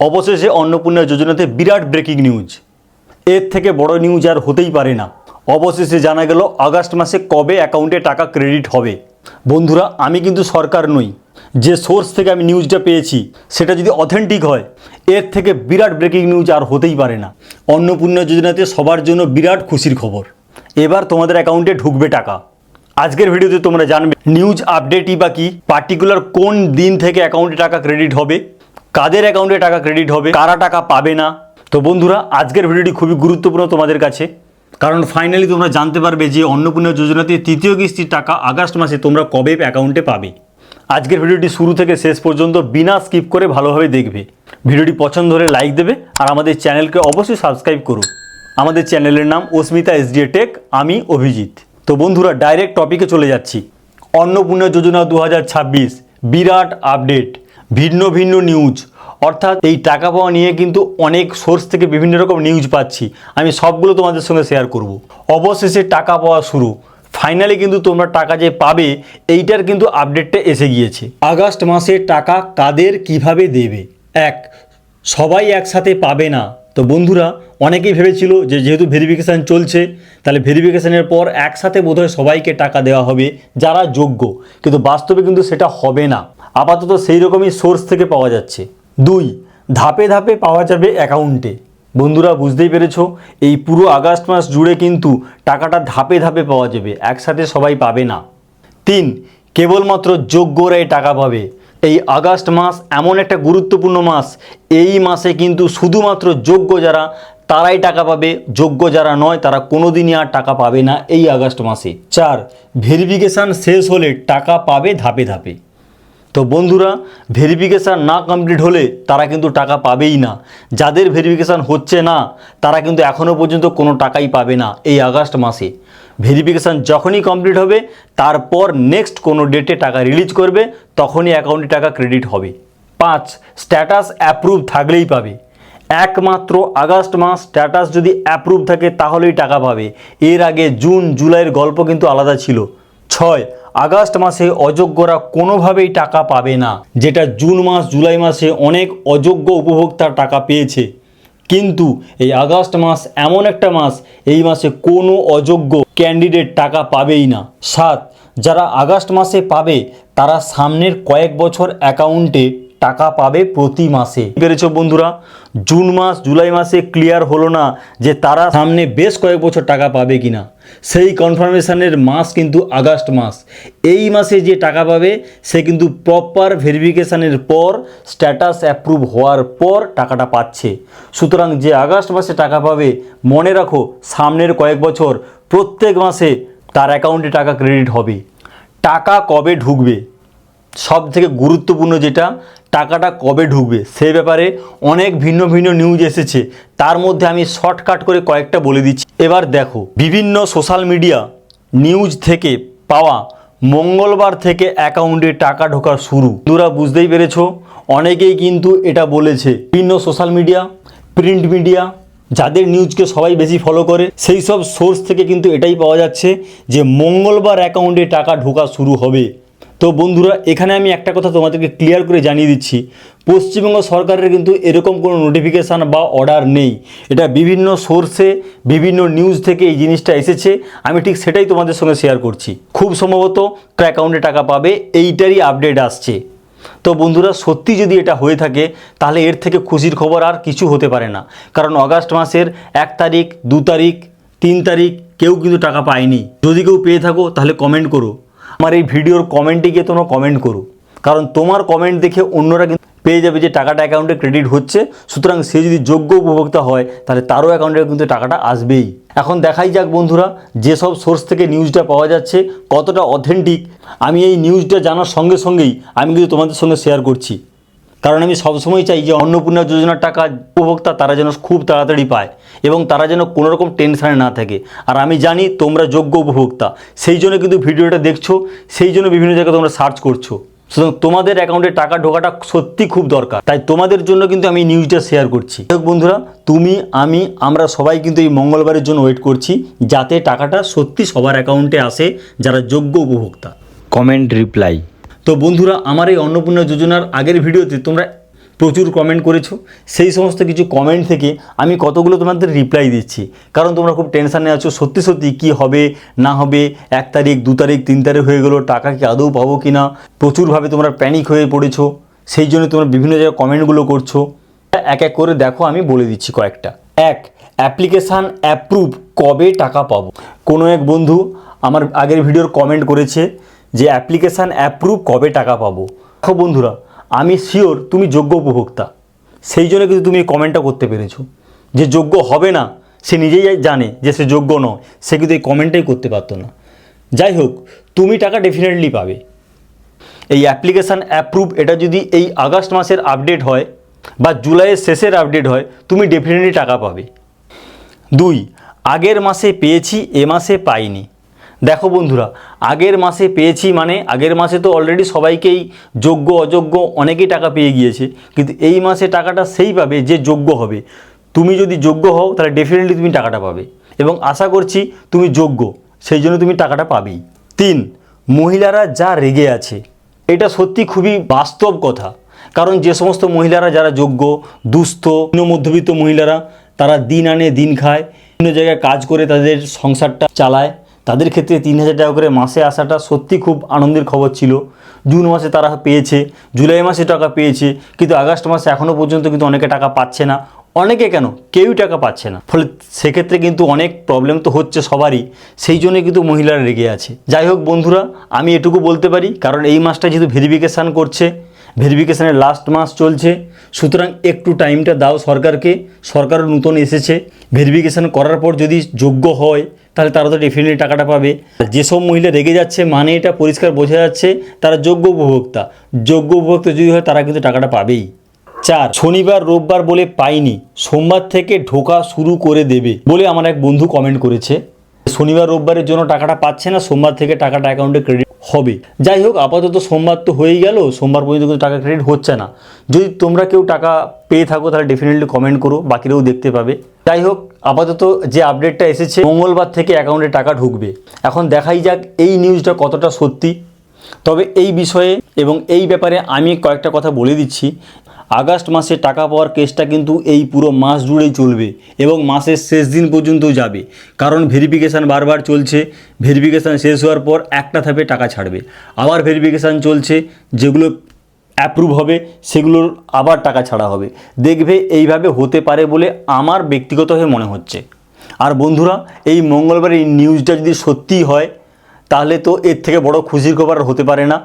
অবশেষে অন্নপূর্ণা যোজনাতে বিরাট breaking news. এর থেকে বড় নিউজ আর হতেই পারে না। অবশেষে জানা গেল আগস্ট মাসে কবে অ্যাকাউন্টে টাকা ক্রেডিট হবে। বন্ধুরা, আমি কিন্তু সরকার নই, যে সোর্স থেকে আমি নিউজটা পেয়েছি সেটা যদি অথেন্টিক হয়, এর থেকে বিরাট ব্রেকিং নিউজ আর হতেই পারে না। অন্নপূর্ণা যোজনাতে সবার জন্য বিরাট খুশির খবর, এবার তোমাদের অ্যাকাউন্টে ঢুকবে টাকা। আজকের ভিডিওতে তোমরা জানবে নিউজ আপডেটই বা কি, পার্টিকুলার কোন দিন থেকে অ্যাকাউন্টে টাকা ক্রেডিট হবে, কাদের অ্যাকাউন্টে টাকা ক্রেডিট হবে, কারা টাকা পাবে না। তো বন্ধুরা, আজকের ভিডিওটি খুবই গুরুত্বপূর্ণ তোমাদের কাছে, কারণ ফাইনালি তোমরা জানতে পারবে যে অন্নপূর্ণা যোজনাতে তৃতীয় কিস্তির টাকা আগস্ট মাসে তোমরা কবে অ্যাকাউন্টে পাবে। আজকের ভিডিওটি শুরু থেকে শেষ পর্যন্ত বিনা স্কিপ করে ভালোভাবে দেখবে। ভিডিওটি পছন্দ হলে লাইক দেবে আর আমাদের চ্যানেলকে অবশ্যই সাবস্ক্রাইব করো। আমাদের চ্যানেলের নাম অস্মিতা এসডিএ টেক, আমি অভিজিৎ। তো বন্ধুরা, ডাইরেক্ট টপিকে চলে যাচ্ছি। অন্নপূর্ণা যোজনা 2026 বিরাট আপডেট, ভিন্ন ভিন্ন নিউজ, অর্থাৎ এই টাকা পাওয়া নিয়ে কিন্তু অনেক সোর্স থেকে বিভিন্ন রকম নিউজ পাচ্ছি। আমি সবগুলো তোমাদের সঙ্গে শেয়ার করব। অবশেষে টাকা পাওয়া শুরু, ফাইনালি কিন্তু তোমরা টাকা যে পাবে এইটার কিন্তু আপডেটটা এসে গিয়েছে। আগস্ট মাসে টাকা কাদের কিভাবে দেবে? সবাই একসাথে পাবে না। তো বন্ধুরা, অনেকেই ভেবেছিল যে যেহেতু ভেরিফিকেশান চলছে, তাহলে ভেরিফিকেশানের পর একসাথে বোধহয় সবাইকে টাকা দেওয়া হবে যারা যোগ্য, কিন্তু বাস্তবে কিন্তু সেটা হবে না। আপাতত সেই রকমই সোর্স থেকে পাওয়া যাচ্ছে। 2, ধাপে ধাপে পাওয়া যাবে অ্যাকাউন্টে। বন্ধুরা, বুঝতেই পেরেছো, এই পুরো আগস্ট মাস জুড়ে কিন্তু টাকাটা ধাপে ধাপে পাওয়া যাবে, একসাথে সবাই পাবে না। 3, কেবলমাত্র যোগ্যরাই টাকা পাবে। এই আগস্ট মাস এমন একটা গুরুত্বপূর্ণ মাস, এই মাসে কিন্তু শুধুমাত্র যোগ্য যারা তারাই টাকা পাবে, যোগ্য যারা নয় তারা কোনোদিনই আর টাকা পাবে না এই আগস্ট মাসে। 4, ভেরিফিকেশান শেষ হলে টাকা পাবে ধাপে ধাপে। তো বন্ধুরা, ভেরিফিকেশান না কমপ্লিট হলে তারা কিন্তু টাকা পাবেই না। যাদের ভেরিফিকেশান হচ্ছে না তারা কিন্তু এখনও পর্যন্ত কোনো টাকাই পাবে না এই আগস্ট মাসে। ভেরিফিকেশান যখনই কমপ্লিট হবে তারপর নেক্সট কোনো ডেটে টাকা রিলিজ করবে, তখনই অ্যাকাউন্টে টাকা ক্রেডিট হবে। 5, স্ট্যাটাস অ্যাপ্রুভ থাকলেই পাবে। একমাত্র আগস্ট মাস স্ট্যাটাস যদি অ্যাপ্রুভ থাকে তাহলেই টাকা পাবে। এর আগে জুন জুলাইয়ের গল্প কিন্তু আলাদা ছিল। 6, আগস্ট মাসে অযোগ্যরা কোনোভাবেই টাকা পাবে না। যেটা জুন মাস জুলাই মাসে অনেক অযোগ্য উপভোক্তা টাকা পেয়েছে, কিন্তু এই আগস্ট মাস এমন একটা মাস, এই মাসে কোনো অযোগ্য ক্যান্ডিডেট টাকা পাবেই না। 7, যারা আগস্ট মাসে পাবে তারা সামনের কয়েক বছর অ্যাকাউন্টে টাকা পাবে প্রতি মাসে। পেরেছো বন্ধুরা? জুন মাস জুলাই মাসে ক্লিয়ার হলো না যে তারা সামনে বেশ কয়েক বছর টাকা পাবে কিনা, সেই কনফার্মেশনের মাস কিন্তু আগস্ট মাস। এই মাসে যে টাকা পাবে সে কিন্তু প্রপার ভেরিফিকেশানের পর স্ট্যাটাস অ্যাপ্রুভ হওয়ার পর টাকাটা পাচ্ছে। সুতরাং যে আগস্ট মাসে টাকা পাবে, মনে রাখো সামনের কয়েক বছর প্রত্যেক মাসে তার অ্যাকাউন্টে টাকা ক্রেডিট হবে। টাকা কবে ঢুকবে, সব থেকে গুরুত্বপূর্ণ যেটা, টাকাটা কবে ঢুকবে সে ব্যাপারে অনেক ভিন্ন ভিন্ন নিউজ এসেছে। তার মধ্যে আমি শর্টকাট করে কয়েকটা বলে দিচ্ছি। এবার দেখো, বিভিন্ন সোশ্যাল মিডিয়া নিউজ থেকে পাওয়া মঙ্গলবার থেকে অ্যাকাউন্টে টাকা ঢোকা শুরু। তোমরা বুঝতেই পেরেছো, অনেকেই কিন্তু এটা বলেছে। বিভিন্ন সোশ্যাল মিডিয়া, প্রিন্ট মিডিয়া, যাদের নিউজকে সবাই বেশি ফলো করে সেই সব সোর্স থেকে কিন্তু এটাই পাওয়া যাচ্ছে যে মঙ্গলবার অ্যাকাউন্টে টাকা ঢোকা শুরু হবে। তো বন্ধুরা, এখানে আমি একটা কথা তোমাদেরকে ক্লিয়ার করে জানিয়ে দিচ্ছি, পশ্চিমবঙ্গ সরকারের কিন্তু এরকম কোনো নোটিফিকেশান বা অর্ডার নেই। এটা বিভিন্ন সোর্সে বিভিন্ন নিউজ থেকে এই জিনিসটা এসেছে, আমি ঠিক সেটাই তোমাদের সঙ্গে শেয়ার করছি। খুব সম্ভবত অ্যাকাউন্টে টাকা পাবে, এইটারই আপডেট আসছে। তো বন্ধুরা, সত্যি যদি এটা হয়ে থাকে তাহলে এর থেকে খুশির খবর আর কিছু হতে পারে না। কারণ আগস্ট মাসের 1 তারিখ, 2 তারিখ, 3 তারিখ কেউ কিন্তু টাকা পায়নি। যদি কেউ পেয়ে থাকো তাহলে কমেন্ট করো, আমার এই ভিডিওর কমেন্টে গিয়ে তোমরা কমেন্ট করো, কারণ তোমার কমেন্ট দেখে অন্যরা কিন্তু পেয়ে যাবে যে টাকাটা অ্যাকাউন্টে ক্রেডিট হচ্ছে। সুতরাং সে যদি যোগ্য উপভোক্তা হয় তাহলে তারও অ্যাকাউন্টে কিন্তু টাকাটা আসবেই। এখন দেখাই যাক বন্ধুরা, যেসব সোর্স থেকে নিউজটা পাওয়া যাচ্ছে কতটা অথেন্টিক। আমি এই নিউজটা জানার সঙ্গে সঙ্গেই আমি কিন্তু তোমাদের সঙ্গে শেয়ার করছি, কারণ আমি সবসময় চাই যে অন্নপূর্ণা যোজনার টাকা উপভোক্তা তারা যেন খুব তাড়াতাড়ি পায় এবং তারা যেন কোনোরকম টেনশানে না থাকে। আর আমি জানি তোমরা যোগ্য উপভোক্তা, সেই জন্য কিন্তু ভিডিওটা দেখছো, সেই জন্য বিভিন্ন জায়গায় তোমরা সার্চ করছো। সুতরাং তোমাদের অ্যাকাউন্টে টাকা ঢোকাটা সত্যি খুব দরকার, তাই তোমাদের জন্য কিন্তু আমি নিউজটা শেয়ার করছি। বন্ধুরা, তুমি, আমি, আমরা সবাই কিন্তু এই মঙ্গলবারের জন্য ওয়েট করছি যাতে টাকাটা সত্যি সবার অ্যাকাউন্টে আসে যারা যোগ্য উপভোক্তা। Comment reply. তো বন্ধুরা, আমার এই অন্নপূর্ণা যোজনার আগের ভিডিওতে তোমরা প্রচুর কমেন্ট করেছো, সেই সমস্ত কিছু কমেন্ট থেকে আমি কতগুলো তোমাদের রিপ্লাই দিচ্ছি, কারণ তোমরা খুব টেনশানে আছো সত্যি সত্যি কী হবে না হবে, 1 তারিখ 2 তারিখ 3 তারিখ হয়ে গেলো, টাকা কি আদৌ পাবো কি না, প্রচুরভাবে তোমরা প্যানিক হয়ে পড়েছো, সেই জন্য তোমরা বিভিন্ন জায়গায় কমেন্টগুলো করছো। এক এক করে দেখো, আমি বলে দিচ্ছি কয়েকটা। অ্যাপ্লিকেশান অ্যাপ্রুভ, কবে টাকা পাবো? কোনো এক বন্ধু আমার আগের ভিডিওর কমেন্ট করেছে যে অ্যাপ্লিকেশান অ্যাপ্রুভ, কবে টাকা পাবো। দেখো বন্ধুরা, আমি শিওর তুমি যোগ্য উপভোক্তা, সেই জন্য কিন্তু তুমি এই কমেন্টটা করতে পেরেছো। যে যোগ্য হবে না সে নিজেই জানে যে সে যোগ্য নয়, সে কিন্তু এই কমেন্টটাই করতে পারতো না। যাই হোক, তুমি টাকা ডেফিনেটলি পাবে। এই অ্যাপ্লিকেশান অ্যাপ্রুভ, এটা যদি এই আগস্ট মাসের আপডেট হয় বা জুলাইয়ের শেষের আপডেট হয়, তুমি ডেফিনেটলি টাকা পাবে। 2, আগের মাসে পেয়েছি এ মাসে পাইনি। দেখো বন্ধুরা, আগের মাসে পেয়েছি মানে আগের মাসে তো অলরেডি সবাইকেই যোগ্য অযোগ্য অনেকেই টাকা পেয়ে গিয়েছে, কিন্তু এই মাসে টাকাটা সেই পাবে যে যোগ্য হবে। তুমি যদি যোগ্য হও তাহলে ডেফিনেটলি তুমি টাকাটা পাবে, এবং আশা করছি তুমি যোগ্য, সেই জন্য তুমি টাকাটা পাবেই। 3, মহিলারা যা রেগে আছে, এটা সত্যি খুবই বাস্তব কথা। কারণ যে সমস্ত মহিলারা যারা যোগ্য, দুস্থ, মধ্যবিত্ত মহিলারা, তারা দিন আনে দিন খায়, বিভিন্ন জায়গায় কাজ করে তাদের সংসারটা চালায়, তাদের ক্ষেত্রে 3000 টাকা করে মাসে আসাটা সত্যি খুব আনন্দের খবর ছিল। জুন মাসে তারা পেয়েছে, জুলাই মাসে টাকা পেয়েছে, কিন্তু আগস্ট মাসে এখনও পর্যন্ত কিন্তু অনেকে টাকা পাচ্ছে না। অনেকে কেন, কেউই টাকা পাচ্ছে না, ফলে সেক্ষেত্রে কিন্তু অনেক প্রবলেম তো হচ্ছে সবারই, সেই জন্য কিন্তু মহিলারা রেগে আছে। যাই হোক বন্ধুরা, আমি এটুকু বলতে পারি, কারণ এই মাসটা যেহেতু ভেরিফিকেশান করছে, ভেরিফিকেশানের লাস্ট মাস চলছে, সুতরাং একটু টাইমটা দাও সরকারকে। সরকারও নতুন এসেছে, ভেরিফিকেশান করার পর যদি যোগ্য হয় তাহলে তারা তো ডেফিনেটলি টাকাটা পাবে। যেসব মহিলা রেগে যাচ্ছে মানে এটা পরিষ্কার বোঝা যাচ্ছে তারা যোগ্য উপভোক্তা। যোগ্য উপভোক্তা যদি হয় তারা কিন্তু টাকাটা পাবেই। 4, শনিবার রোববার বলে পাইনি, সোমবার থেকে ঢোকা শুরু করে দেবে বলে আমার এক বন্ধু কমেন্ট করেছে। শনিবার রোববারের জন্য টাকাটা পাচ্ছে না, সোমবার থেকে টাকাটা অ্যাকাউন্টে ক্রেডিট হবে। যাই হোক, আপাতত সোমবার তো হয়েই গেল, সোমবার পর্যন্ত কিন্তু টাকা ক্রেডিট হচ্ছে না। যদি তোমরা কেউ টাকা পেয়ে থাকো তাহলে ডেফিনেটলি কমেন্ট করো, বাকিরাও দেখতে পাবে। যাই হোক, আপাতত যে আপডেটটা এসেছে মঙ্গলবার থেকে অ্যাকাউন্টে টাকা ঢুকবে। এখন দেখাই যাক এই নিউজটা কতটা সত্যি। তবে এই বিষয়ে এবং এই ব্যাপারে আমি কয়েকটা কথা বলে দিচ্ছি। আগস্ট মাসে টাকা পাওয়ার কেসটা কিন্তু এই পুরো মাস জুড়েই চলবে এবং মাসের শেষ দিন পর্যন্ত যাবে, কারণ ভেরিফিকেশান বারবার চলছে। ভেরিফিকেশান শেষ হওয়ার পর একটা ধাপে টাকা ছাড়বে, আবার ভেরিফিকেশান চলছে, যেগুলো অ্যাপ্রুভ হবে সেগুলোর আবার টাকা ছাড়া হবে। দেখবে এইভাবে হতে পারে বলে আমার ব্যক্তিগতভাবে মনে হচ্ছে। আর বন্ধুরা, এই মঙ্গলবার এই নিউজটা যদি সত্যিই হয় তাহলে তো এর থেকে বড় খুশির খবর আর হতে পারে না।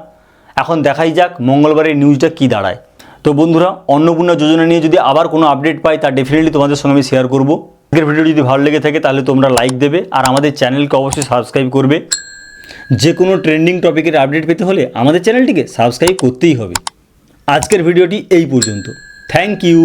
এখন দেখাই যাক মঙ্গলবারের নিউজটা কী দাঁড়ায়। তো বন্ধুরা, অন্নপূর্ণা যোজনা নিয়ে যদি আবার কোনো আপডেট পাই তা ডেফিনেটলি তোমাদের সঙ্গে আমি শেয়ার করব। আজকের ভিডিও যদি ভালো লেগে থাকে তাহলে তোমরা লাইক দেবে আর আমাদের চ্যানেলকে অবশ্যই সাবস্ক্রাইব করবে। যে কোনো ট্রেন্ডিং টপিকের আপডেট পেতে হলে আমাদের চ্যানেলটিকে সাবস্ক্রাইব করতেই হবে। আজকের ভিডিওটি এই পর্যন্ত। Thank you.